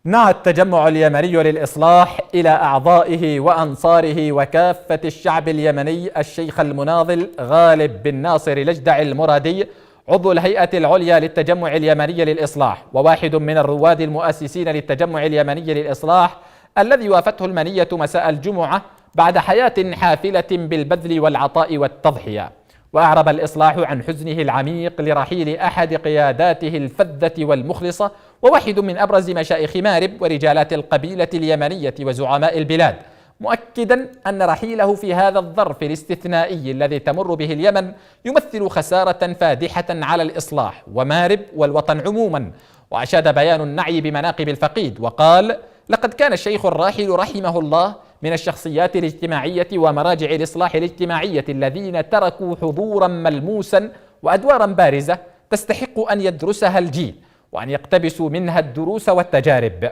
نعى التجمع اليمني للإصلاح إلى أعضائه وأنصاره وكافة الشعب اليمني الشيخ المناضل غالب بن ناصر لجدع المرادي، عضو الهيئة العليا للتجمع اليمني للإصلاح وواحد من الرواد المؤسسين للتجمع اليمني للإصلاح، الذي وافته المنية مساء الجمعة بعد حياة حافلة بالبذل والعطاء والتضحية. وأعرب الإصلاح عن حزنه العميق لرحيل أحد قياداته الفذة والمخلصة وواحد من أبرز مشايخ مارب ورجالات القبيلة اليمنية وزعماء البلاد، مؤكدا أن رحيله في هذا الظرف الاستثنائي الذي تمر به اليمن يمثل خسارة فادحة على الإصلاح ومارب والوطن عموما. وأشاد بيان النعي بمناقب الفقيد وقال: لقد كان الشيخ الراحل رحمه الله من الشخصيات الاجتماعية ومراجع الإصلاح الاجتماعية الذين تركوا حضورا ملموسا وأدوارا بارزة تستحق أن يدرسها الجيل وأن يقتبسوا منها الدروس والتجارب.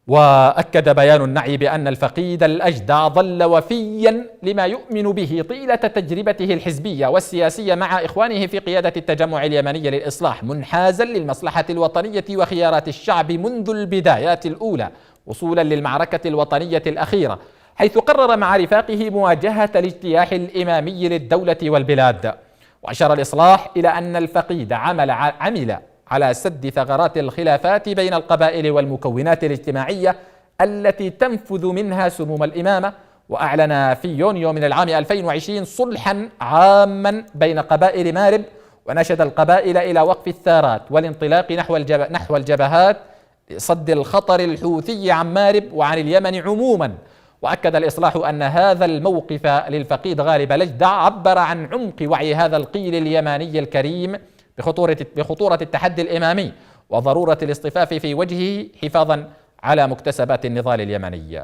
وأكد بيان النعي بأن الفقيد الأجدع ظل وفيا لما يؤمن به طيلة تجربته الحزبية والسياسية مع إخوانه في قيادة التجمع اليمني للإصلاح، منحازا للمصلحة الوطنية وخيارات الشعب منذ البدايات الأولى وصولا للمعركة الوطنية الأخيرة، حيث قرر مع رفاقه مواجهة الاجتياح الإمامي للدولة والبلاد. وأشار الإصلاح إلى أن الفقيد عمل على سد ثغرات الخلافات بين القبائل والمكونات الاجتماعية التي تنفذ منها سموم الإمامة، وأعلن في يونيو من العام 2020 صلحا عاما بين قبائل مارب، ونشد القبائل إلى وقف الثارات والانطلاق نحو الجبهات لصد الخطر الحوثي عن مارب وعن اليمن عموما. وأكد الإصلاح أن هذا الموقف للفقيد غالب لجدع عبر عن عمق وعي هذا القيل اليماني الكريم بخطورة التحدي الإمامي وضرورة الاصطفاف في وجهه حفاظا على مكتسبات النضال اليمني.